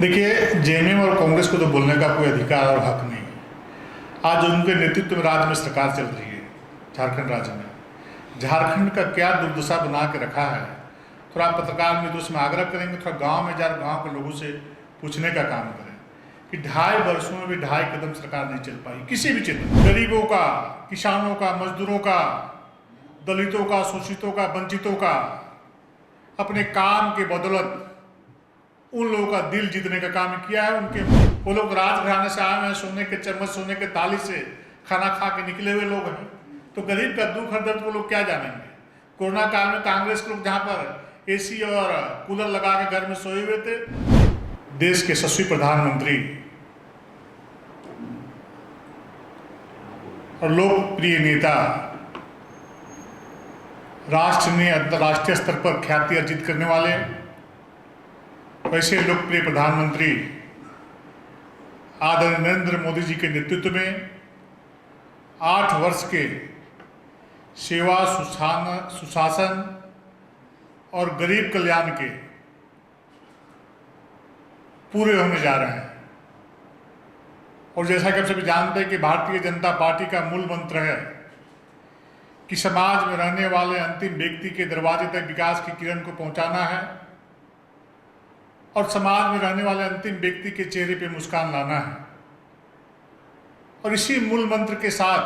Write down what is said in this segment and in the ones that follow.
देखिए, जेएमएम और कांग्रेस को तो बोलने का कोई अधिकार और हक नहीं। आज उनके नेतृत्व में राज्य में सरकार चल रही है, झारखंड राज्य में। झारखंड का क्या दुर्दशा बना के रखा है, थोड़ा पत्रकार मित्रों से आग्रह करेंगे, थोड़ा गांव में जाकर गांव के लोगों से पूछने का काम करें कि 2.5 वर्षों में भी 2.5 कदम सरकार नहीं चल पाई किसी भी क्षेत्र में। गरीबों का, किसानों का, मजदूरों का, दलितों का, शोषितों का, वंचितों का अपने काम के बदौलत उन लोगों का दिल जीतने का काम किया है। वो लोग राजघराने से आए हैं, सोने के चम्मच, सोने के थाली से खाना खा के निकले हुए लोग हैं। तो गरीब का दुख और दर्द वो लोग क्या जानेंगे। कोरोना काल में कांग्रेस के लोग जहाँ पर एसी और कूलर लगा के घर में सोए हुए थे, देश के यशस्वी प्रधानमंत्री और लोकप्रिय नेता, राष्ट्र ने अंतर्राष्ट्रीय स्तर पर ख्याति अर्जित करने वाले वैसे लोकप्रिय प्रधानमंत्री आदरणीय नरेंद्र मोदी जी के नेतृत्व में 8 वर्ष के सेवा, सुशासन और गरीब कल्याण के पूरे होने जा रहे हैं। और जैसा कि आप सभी जानते हैं कि भारतीय जनता पार्टी का मूल मंत्र है कि समाज में रहने वाले अंतिम व्यक्ति के दरवाजे तक विकास की किरण को पहुंचाना है और समाज में रहने वाले अंतिम व्यक्ति के चेहरे पे मुस्कान लाना है। और इसी मूल मंत्र के साथ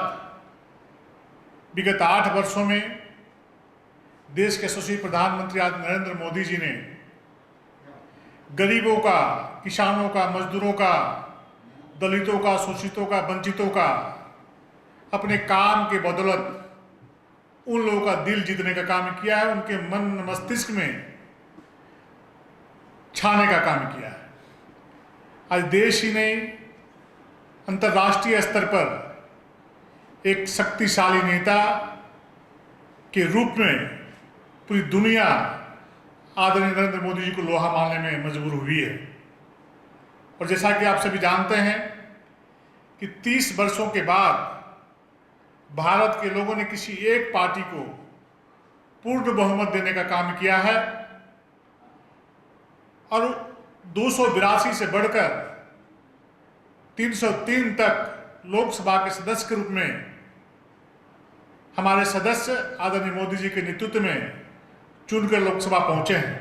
विगत 8 वर्षों में देश के यशस्वी प्रधानमंत्री आज नरेंद्र मोदी जी ने गरीबों का, किसानों का, मजदूरों का, दलितों का, शोषितों का, वंचितों का अपने काम के बदौलत उन लोगों का दिल जीतने का काम किया है, उनके मन मस्तिष्क में छाने का काम किया है। आज देश ही नहीं, अंतर्राष्ट्रीय स्तर पर एक शक्तिशाली नेता के रूप में पूरी दुनिया आदरणीय नरेंद्र मोदी जी को लोहा मानने में मजबूर हुई है। और जैसा कि आप सभी जानते हैं कि 30 वर्षों के बाद भारत के लोगों ने किसी एक पार्टी को पूर्ण बहुमत देने का काम किया है और 282 से बढ़कर 303 तक लोकसभा के सदस्य के रूप में हमारे सदस्य आदरणीय मोदी जी के नेतृत्व में चुनकर लोकसभा पहुंचे हैं।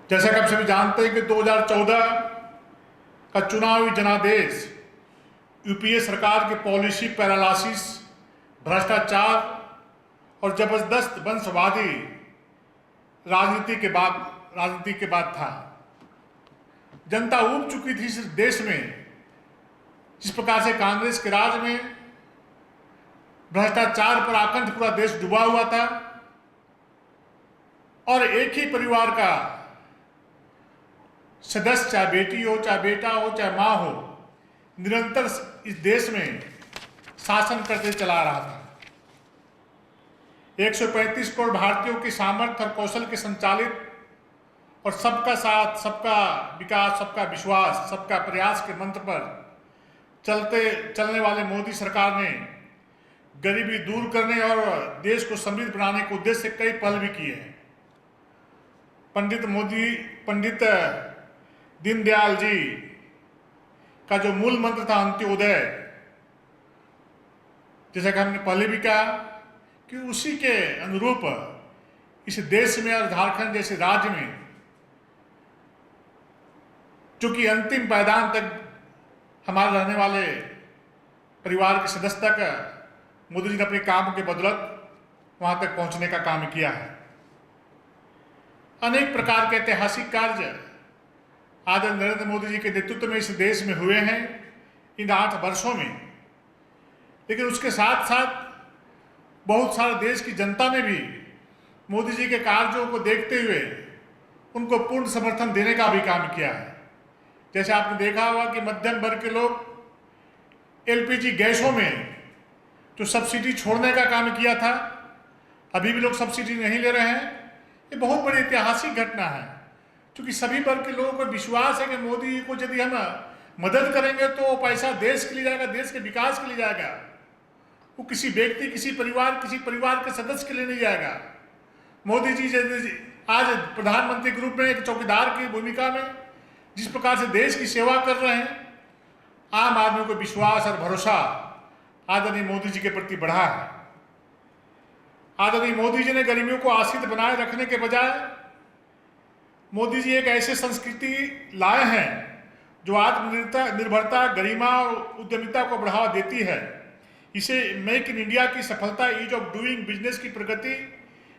जैसा कि आप सभी जानते हैं कि 2014 का चुनावी जनादेश यूपीए सरकार के पॉलिसी पैरालाइसिस, भ्रष्टाचार और जबरदस्त वंशवादी राजनीति के बाद था। जनता ऊब चुकी थी इस देश में। जिस प्रकार से कांग्रेस के राज में भ्रष्टाचार पर आकंठ पूरा देश डूबा हुआ था और एक ही परिवार का सदस्य, चाहे बेटी हो, चाहे बेटा हो, चाहे मां हो, निरंतर इस देश में शासन करते चला रहा था। 135 करोड़ भारतीयों की सामर्थ्य और कौशल के संचालित और सबका साथ, सबका विकास, सबका विश्वास, सबका प्रयास के मंत्र पर चलने वाले मोदी सरकार ने गरीबी दूर करने और देश को समृद्ध बनाने के उद्देश्य से कई पहल भी किए हैं। पंडित दीनदयाल जी का जो मूल मंत्र था अंत्योदय, जैसा कि हमने पहले भी कहा कि उसी के अनुरूप इस देश में और झारखंड जैसे राज्य में चूंकि अंतिम पायदान तक हमारे रहने वाले परिवार के सदस्य तक मोदी जी ने अपने काम के बदौलत वहां तक पहुंचने का काम किया है। अनेक प्रकार के ऐतिहासिक कार्य आदरणीय नरेंद्र मोदी जी के नेतृत्व में इस देश में हुए हैं इन 8 वर्षों में। लेकिन उसके साथ साथ बहुत सारे देश की जनता ने भी मोदी जी के कार्यों को देखते हुए उनको पूर्ण समर्थन देने का भी काम किया है। जैसे आपने देखा होगा कि मध्यम वर्ग के लोग एलपीजी गैसों में जो सब्सिडी छोड़ने का काम किया था, अभी भी लोग सब्सिडी नहीं ले रहे हैं। ये बहुत बड़ी ऐतिहासिक घटना है, क्योंकि सभी वर्ग के लोगों को विश्वास है कि मोदी जी को यदि हम मदद करेंगे तो वो पैसा देश के लिए जाएगा, देश के विकास के लिए जाएगा। किसी व्यक्ति, किसी परिवार के सदस्य के लिए नहीं जाएगा। मोदी जी आज प्रधानमंत्री के रूप में एक चौकीदार की भूमिका में जिस प्रकार से देश की सेवा कर रहे हैं, आम आदमी को विश्वास और भरोसा आदरणीय मोदी जी के प्रति बढ़ा है। आदरणीय मोदी जी ने गरीबों को आश्रित बनाए रखने के बजाय मोदी जी एक ऐसे संस्कृति लाए हैं जो आत्मनिर्भरता, गरिमा और उद्यमिता को बढ़ावा देती है। इसे मेक इन इंडिया की सफलता, ईज ऑफ डूइंग बिजनेस की प्रगति,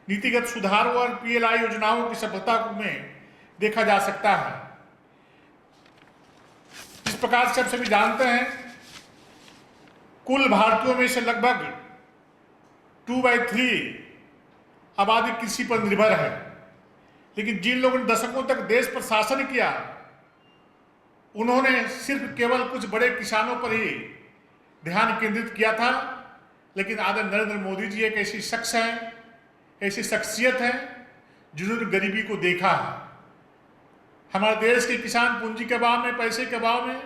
नीतिगत सुधारों और पीएलआई योजनाओं की सफलता में देखा जा सकता है। इस प्रकार से आप सभी जानते हैं, कुल भारतीयों में से लगभग 2/3 आबादी कृषि पर निर्भर है। लेकिन जिन लोगों ने दशकों तक देश पर शासन किया, उन्होंने सिर्फ केवल कुछ बड़े किसानों पर ही ध्यान केंद्रित किया था। लेकिन आदरणीय नरेंद्र मोदी जी एक ऐसी शख्स है, ऐसी शख्सियत है जिन्होंने गरीबी को देखा है। हमारे देश के किसान पूंजी के अभाव में, पैसे के अभाव में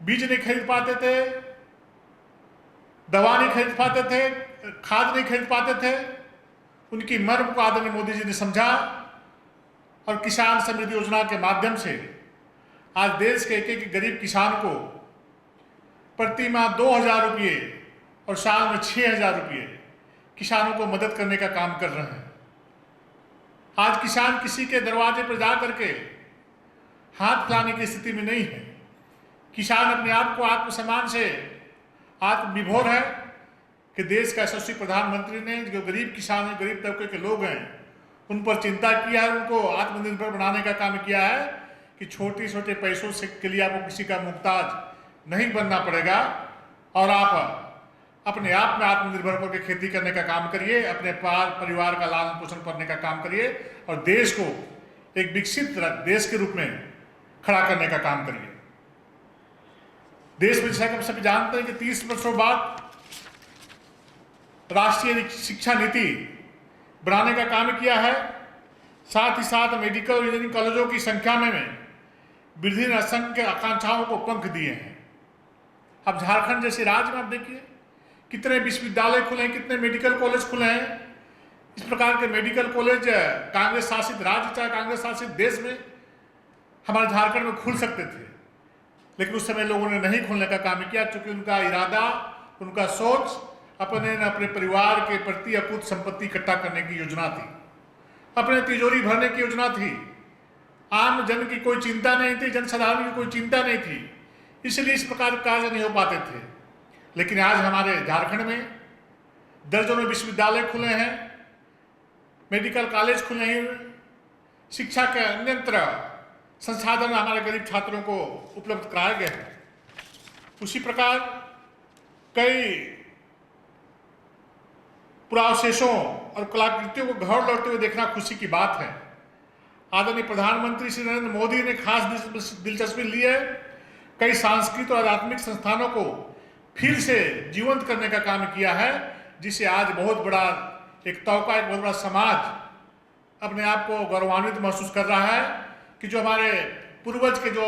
बीज नहीं खरीद पाते थे, दवा नहीं खरीद पाते थे, खाद नहीं खरीद पाते थे। उनकी मर्म को आदरणीय मोदी जी ने समझा और किसान समृद्धि योजना के माध्यम से आज देश के एक एक गरीब किसान को प्रति माह 2,000 रुपये और साल में 6,000 रुपये किसानों को मदद करने का काम कर रहे हैं। आज किसान किसी के दरवाजे पर जा करके हाथ फैलाने की स्थिति में नहीं है। किसान अपने आप को आत्मसम्मान से आत्मविभोर है कि देश का यशस्वी प्रधानमंत्री ने जो गरीब किसान हैं, गरीब तबके के लोग हैं, उन पर चिंता किया है, उनको आत्मनिर्भर बनाने का काम किया है कि छोटे छोटे पैसों से के लिए आपको किसी का मुहताज नहीं बनना पड़ेगा और आप अपने आप में आत्मनिर्भर होकर खेती करने का काम करिए, अपने परिवार का लालन पोषण करने का काम करिए और देश को एक विकसित देश के रूप में खड़ा करने का काम करिए। देश में जैसा कि हम सभी जानते हैं कि 30 वर्षों बाद राष्ट्रीय शिक्षा नीति बनाने का काम किया है। साथ ही साथ मेडिकल और इंजीनियरिंग कॉलेजों की संख्या में वृद्धि ने असंख्य आकांक्षाओं को पंख दिए हैं। अब झारखंड जैसे राज्य में आप देखिए कितने विश्वविद्यालय खुले हैं, कितने मेडिकल कॉलेज खुले हैं। इस प्रकार के मेडिकल कॉलेज कांग्रेस शासित राज्य चाहे कांग्रेस शासित देश में हमारे झारखंड में खुल सकते थे, लेकिन उस समय लोगों ने नहीं खोलने का काम किया, क्योंकि उनका इरादा, उनका सोच अपने परिवार के प्रति अकूत संपत्ति इकट्ठा करने की योजना थी, अपने तिजोरी भरने की योजना थी। आम जन की कोई चिंता नहीं थी, जनसाधारण की कोई चिंता नहीं थी, इसलिए इस प्रकार के कार्य नहीं हो पाते थे। लेकिन आज हमारे झारखंड में दर्जनों विश्वविद्यालय खुले हैं, मेडिकल कॉलेज खुले हैं, शिक्षा के अन्यत्र संसाधन हमारे गरीब छात्रों को उपलब्ध कराए गए हैं। उसी प्रकार कई पुरावशेषों और कलाकृतियों को घर लौटते हुए देखना खुशी की बात है। आदरणीय प्रधानमंत्री श्री नरेंद्र मोदी ने खास दिलचस्पी ली है कई सांस्कृतिक और आध्यात्मिक संस्थानों को फिर से जीवंत करने का काम किया है, जिसे आज बहुत बड़ा एक तौका, एक बहुत बड़ा समाज अपने आप को गौरवान्वित महसूस कर रहा है कि जो हमारे पूर्वज के जो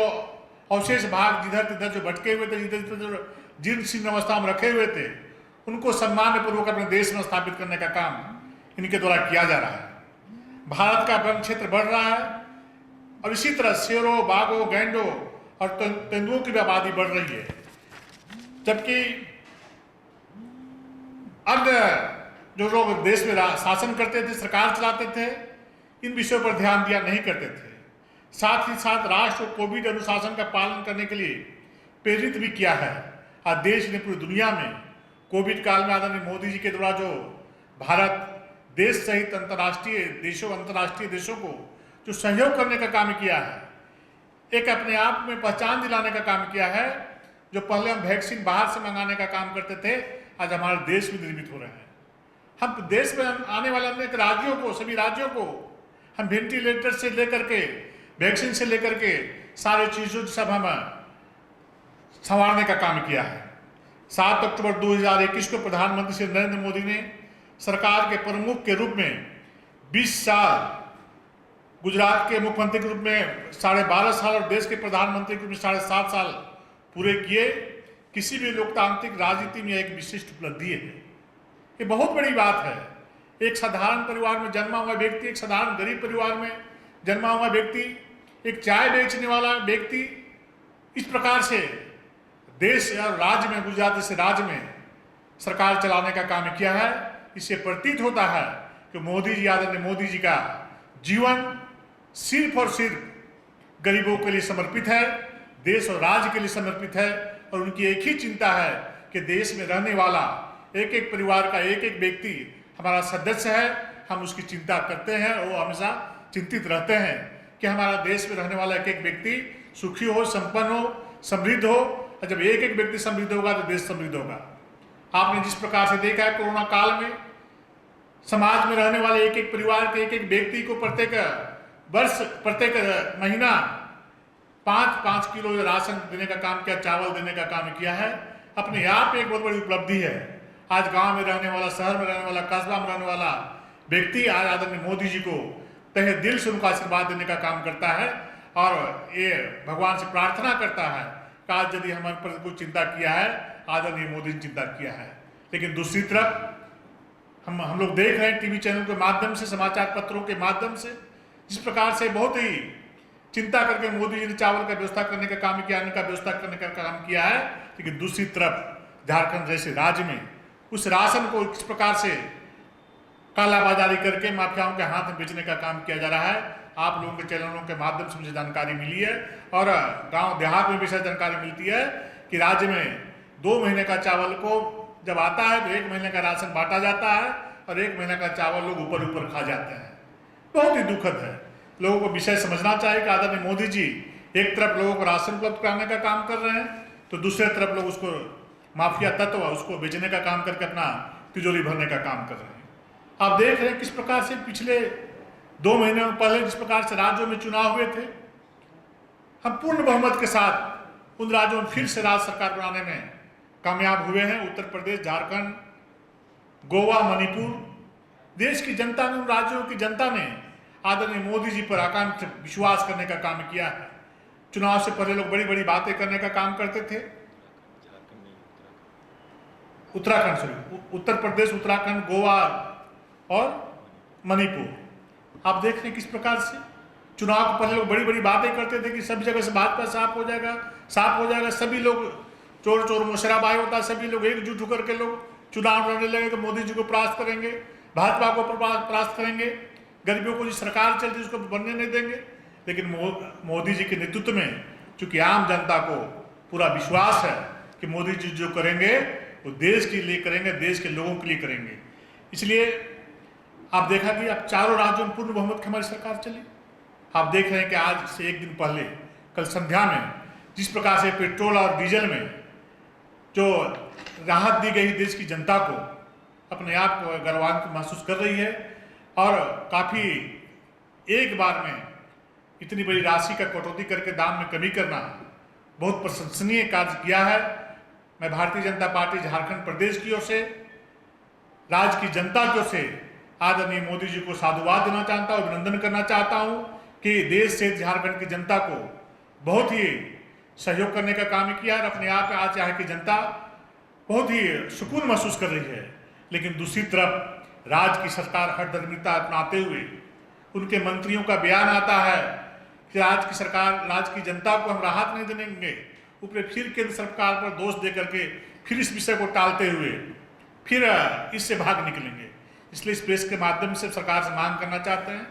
अवशेष भाग जिधर तिधर जो भटके हुए थे, जिधर जो जीर्ण शीर्ण अवस्था में रखे हुए थे, उनको सम्मानपूर्वक अपने देश में स्थापित करने का काम इनके द्वारा किया जा रहा है। भारत का वन क्षेत्र बढ़ रहा है और इसी तरह शेरों, बाघों, गैंडों और तेंदुओं की भी आबादी बढ़ रही है, जबकि अन्य जो लोग देश में शासन करते थे, सरकार चलाते थे, इन विषयों पर ध्यान दिया नहीं करते थे। साथ ही साथ राष्ट्र को कोविड अनुशासन का पालन करने के लिए प्रेरित भी किया है। आज देश ने पूरी दुनिया में कोविड काल में आदरणीय मोदी जी के द्वारा जो भारत देश सहित अंतर्राष्ट्रीय देशों को जो सहयोग करने का काम किया है, एक अपने आप में पहचान दिलाने का काम किया है। जो पहले हम वैक्सीन बाहर से मंगाने का काम करते थे, आज हमारे देश में निर्मित हो रहे हैं। हम देश में आने वाले अनेक राज्यों को, सभी राज्यों को हम वेंटिलेटर से लेकर के, वैक्सीन से लेकर के सारे चीज़ों सब हम संवारने का काम किया है। 7 अक्टूबर 2021 को प्रधानमंत्री श्री नरेंद्र मोदी ने सरकार के प्रमुख के रूप में 20 साल, गुजरात के मुख्यमंत्री के रूप में 12.5 साल और देश के प्रधानमंत्री के रूप में 7.5 साल पूरे किए। किसी भी लोकतांत्रिक राजनीति में एक विशिष्ट उपलब्धि है। ये बहुत बड़ी बात है। एक साधारण परिवार में जन्मा हुआ व्यक्ति, एक साधारण गरीब परिवार में जन्मा हुआ व्यक्ति, एक चाय बेचने वाला व्यक्ति इस प्रकार से देश और राज्य में, गुजरात जैसे राज्य में सरकार चलाने का काम किया है। इससे प्रतीत होता है कि मोदी जी, आदरणीय मोदी जी का जीवन सिर्फ और सिर्फ गरीबों के लिए समर्पित है, देश और राज्य के लिए समर्पित है, और उनकी एक ही चिंता है कि देश में रहने वाला एक एक परिवार का एक एक व्यक्ति हमारा सदस्य है, हम उसकी चिंता करते हैं। वो हमेशा चिंतित रहते हैं कि हमारा देश में रहने वाला एक एक व्यक्ति सुखी हो, संपन्न हो, समृद्ध हो, और जब एक एक व्यक्ति समृद्ध होगा तो देश समृद्ध होगा। आपने जिस प्रकार से देखा है कोरोना काल में समाज में रहने वाले एक एक परिवार के एक एक व्यक्ति को प्रत्येक वर्ष, प्रत्येक महीना 5-5 किलो राशन देने का काम किया, चावल देने का काम किया है। अपने आप एक बहुत बड़ी उपलब्धि है। आज गांव में रहने वाला, शहर में रहने वाला, कस्बा में रहने वाला व्यक्ति आज आदरणीय मोदी जी को तहे दिल से उनको आशीर्वाद देने का काम करता है, और ये भगवान से प्रार्थना करता है कि आज यदि हमारे पर कोई चिंता किया है, आदरणीय मोदी ने चिंता किया है। लेकिन दूसरी तरफ हम लोग देख रहे हैं टीवी चैनल के माध्यम से, समाचार पत्रों के माध्यम से, जिस प्रकार से बहुत ही चिंता करके मोदी जी ने चावल का व्यवस्था करने का काम किया, अन्न का व्यवस्था करने का काम किया है। लेकिन दूसरी तरफ झारखंड जैसे राज्य में उस राशन को किस प्रकार से कालाबाजारी करके माफियाओं के हाथ में बेचने का काम किया जा रहा है, आप लोगों के चैनलों के माध्यम से मुझे जानकारी मिली है, और गांव देहात में भी ऐसा जानकारी मिलती है कि राज्य में 2 महीने का चावल को जब आता है तो 1 महीने का राशन बांटा जाता है, और 1 महीने का चावल लोग ऊपर ऊपर खा जाते हैं। बहुत ही दुखद है। लोगों को विषय समझना चाहिए कि आदरणीय मोदी जी एक तरफ लोगों को राशन उपलब्ध कराने का काम कर रहे हैं, तो दूसरे तरफ लोग उसको माफिया तत्व उसको बेचने का काम करके अपना तिजोरी भरने का काम कर रहे हैं। आप देख रहे हैं किस प्रकार से पिछले 2 महीने पहले जिस प्रकार से राज्यों में चुनाव हुए थे, हम पूर्ण बहुमत के साथ उन राज्यों में फिर से राज्य सरकार बनाने में कामयाब हुए हैं। उत्तर प्रदेश, झारखंड, गोवा, मणिपुर, देश की जनता ने, उन राज्यों की जनता ने आदरणीय मोदी जी पर आकांक्षा विश्वास करने का काम किया है। चुनाव से पहले लोग बड़ी बड़ी बातें करने का काम करते थे। उत्तर प्रदेश, उत्तराखंड, गोवा और मणिपुर, आप देख रहे हैं किस प्रकार से चुनाव के पहले लोग बड़ी बड़ी बातें करते थे कि सभी जगह से भाजपा साफ हो जाएगा, साफ हो जाएगा, सभी लोग चोर चोर मुशराबाई होता, सभी लोग एकजुट होकर के लोग चुनाव लड़ने लगे कि मोदी जी को परास्त करेंगे, भाजपा को परास्त करेंगे, गरीबों को जो सरकार चलती है उसको बनने नहीं देंगे। लेकिन मोदी जी के नेतृत्व में चूंकि आम जनता को पूरा विश्वास है कि मोदी जी जो करेंगे वो देश के लिए करेंगे, देश के लोगों के लिए करेंगे, इसलिए आप देखा कि अब चारों राज्यों में पूर्ण बहुमत की हमारी सरकार चली। आप देख रहे हैं कि आज से 1 दिन पहले, कल संध्या में जिस प्रकार से पेट्रोल और डीजल में जो राहत दी गई देश की जनता को, अपने आप को गर्वान्वित महसूस कर रही है, और काफ़ी एक बार में इतनी बड़ी राशि का कटौती करके दाम में कमी करना बहुत प्रशंसनीय कार्य किया है। मैं भारतीय जनता पार्टी झारखंड प्रदेश की ओर से, राज्य की जनता की ओर से आदरणीय मोदी जी को साधुवाद देना चाहता हूँ, अभिनंदन करना चाहता हूँ कि देश से झारखंड की जनता को बहुत ही सहयोग करने का काम किया है। अपने आप आज यहाँ की जनता बहुत ही सुकून महसूस कर रही है। लेकिन दूसरी तरफ राज्य की सरकार हठधर्मिता अपनाते हुए उनके मंत्रियों का बयान आता है कि राज्य की सरकार, राज्य की जनता को हम राहत नहीं देंगे, ऊपर फिर केंद्र सरकार पर दोष दे करके फिर इस विषय को टालते हुए फिर इससे भाग निकलेंगे। इसलिए इस प्रेस के माध्यम से सरकार से मांग करना चाहते हैं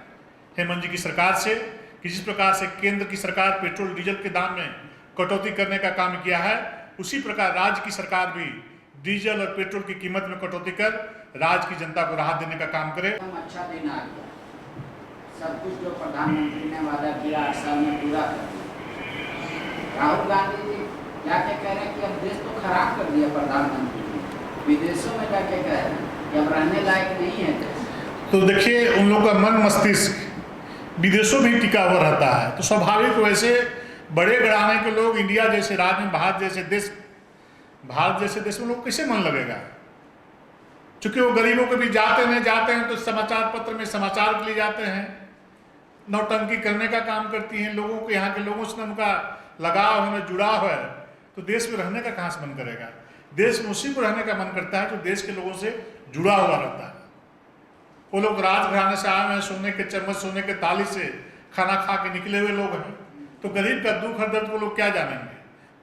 हेमंत जी की सरकार से कि जिस प्रकार से केंद्र की सरकार पेट्रोल डीजल के दाम में कटौती करने का काम किया है, उसी प्रकार राज्य की सरकार भी डीजल और पेट्रोल की कीमत में कटौती कर राज्य की जनता को राहत देने का काम करे। अच्छा दिन आ गया, सब कुछ जो प्रधानमंत्री ने वादा किया 8 साल में पूरा कर दिया। राहुल गांधी जी जाके कह रहे हैं कि अब देश तो खराब कर दिया प्रधानमंत्री जी, विदेशों में जाके कह रहे हैं कि अब रहने लायक नहीं है देश। तो देखिए, उन लोगों का मन मस्तिष्क विदेशों में टिका हुआ रहता है, तो स्वाभाविक वैसे बड़े घराने के लोग इंडिया जैसे राज्य में, भारत जैसे देश में लोग कैसे मन लगेगा। चूंकि वो गरीबों के भी जाते हैं तो समाचार पत्र में समाचार के लिए जाते हैं, नौटंकी करने का काम करती हैं, लोगों को, यहाँ के लोगों से उनका लगाव है, जुड़ाव है, तो देश में रहने का कहाँ से मन करेगा। देश में उसी को रहने का मन करता है जो देश के लोगों से जुड़ा हुआ रहता है। वो लोग राजघराने से आए हैं, सोने के चम्मच सोने के थाली से खाना खा के निकले हुए लोग हैं। तो गरीब का दुख और दर्द वो लोग क्या जानेंगे।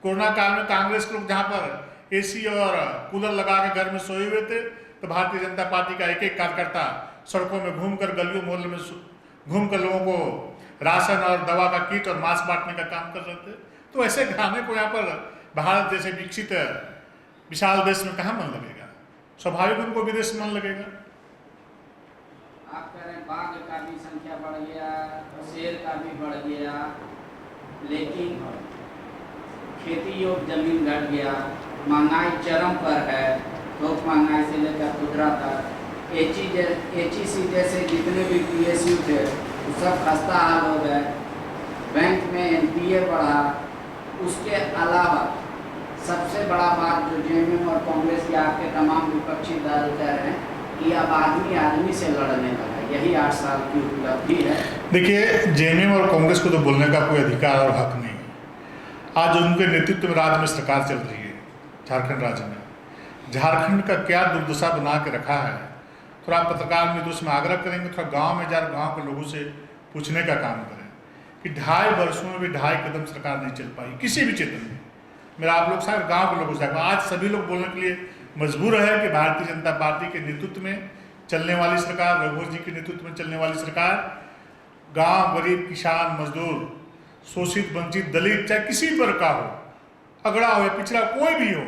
कोरोना काल में कांग्रेस के लोग जहाँ पर एसी और कूलर लगा के घर में सोए हुए थे, तो भारतीय जनता पार्टी का एक एक कार्यकर्ता सड़कों में घूमकर, गलियों मोहल्ले में घूमकर लोगों को राशन और दवा का किट और मास्क बांटने का काम कर रहे थे। तो ऐसे घराने को यहाँ पर भारत जैसे विकसित विशाल देश में कहाँ मन लगेगा। स्वाभाविक उनको विदेश में मन लगेगा। आप कह रहे हैं बाघ का भी संख्या बढ़ गया, शेर का भी बढ़ गया, लेकिन खेती योग्य जमीन घट गया, महंगाई चरम पर है, थोक महंगाई से लेकर खुदरा तक। एचईसी जैसे जितने भी पीएसयू थे वो सब खस्ता हाल हो गए। बैंक में एनपीए बढ़ा। उसके अलावा सबसे बड़ा बात जो जेएमएम और कांग्रेस या आपके तमाम विपक्षी दल कह रहे हैं कि अब आदमी आदमी से लड़ने लगा, यही 8 साल की उपलब्धि है। देखिए, जेएमएम और कांग्रेस को तो बोलने का कोई अधिकार और हक नहीं है। आज उनके नेतृत्व में राज्य में सरकार चल रही है, झारखंड राज्य में। झारखंड का क्या दुर्दशा बना के रखा है, थोड़ा पत्रकार मित्रों में आग्रह करेंगे, थोड़ा गांव में जाकर गांव के लोगों से पूछने का काम करें कि 2.5 वर्षों में भी 2.5 कदम सरकार नहीं चल पाई किसी भी क्षेत्र में। मेरा आप लोग सारे गांव के लोगों से आज सभी लोग बोलने के लिए मजबूर है कि भारतीय जनता पार्टी के नेतृत्व में चलने वाली सरकार, रघुवर जी के नेतृत्व में चलने वाली सरकार, गांव, गरीब, किसान, मजदूर, शोषित, वंचित, दलित, चाहे किसी पर का हो, अगड़ा हो या पिछड़ा कोई भी हो,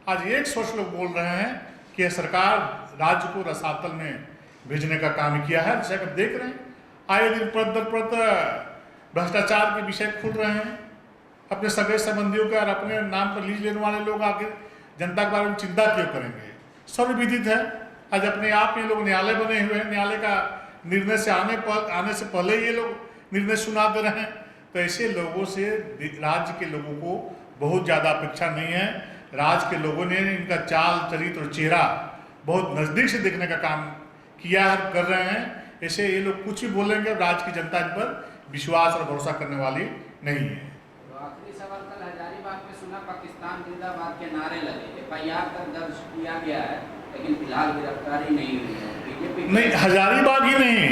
आज एक सोच लोग बोल रहे हैं कि यह सरकार राज्य को रसातल में भेजने का काम किया है। जैसे आप देख रहे हैं, आए दिन परत दर परत भ्रष्टाचार के विषय खुल रहे हैं। अपने सगे संबंधियों के और अपने नाम पर लीज लेने वाले लोग आके जनता के बारे में चिंता क्यों करेंगे। सर्वविदित है, आज अपने आप ये लोग न्यायालय बने हुए हैं, न्यायालय का निर्णय से आने से पहले ये लोग निर्णय सुना दे रहे हैं। तो ऐसे लोगों से राज्य के लोगों को बहुत ज़्यादा अपेक्षा नहीं है। राज्य के लोगों ने इनका चाल, चरित्र और चेहरा बहुत नज़दीक से देखने का काम किया है, कर रहे हैं। ऐसे ये लोग कुछ भी बोलेंगे, राज्य की जनता इन पर विश्वास और भरोसा करने वाली नहीं है। आखिरी सवाल, कल हजारीबाग में सुना पाकिस्तान जिंदाबाद के नारे लगे, एफआईआर तक दर्ज किया गया है, लेकिन फिलहाल गिरफ्तारी नहीं हुई है। बीजेपी नहीं, हजारीबाग ही नहीं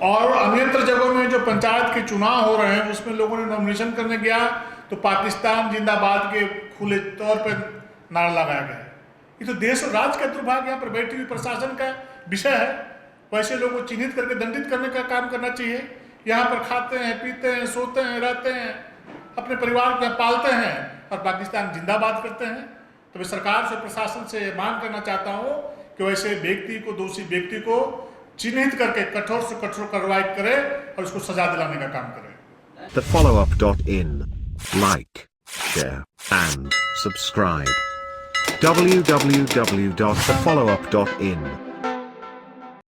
और अन्यत्र जगहों में जो पंचायत के चुनाव हो रहे हैं उसमें लोगों ने नॉमिनेशन करने गया तो पाकिस्तान जिंदाबाद के खुले तौर पर नारा लगाया गया। ये तो देश और राज्य का दुर्भाग्य यहाँ पर बैठी हुई प्रशासन का विषय है। वैसे लोगों को चिन्हित करके दंडित करने का काम करना चाहिए। यहाँ पर खाते हैं, पीते हैं, सोते हैं, रहते हैं, अपने परिवार को पालते हैं और पाकिस्तान जिंदाबाद करते हैं। तो मैं सरकार से, प्रशासन से मांग करना चाहता हूँ कि वैसे व्यक्ति को, दोषी व्यक्ति को चिन्हित करके कठोर से कठोर कार्रवाई करे और उसको सजा दिलाने का काम करे। TheFollowUp.in. Like, share, and subscribe. www.thefollowup.in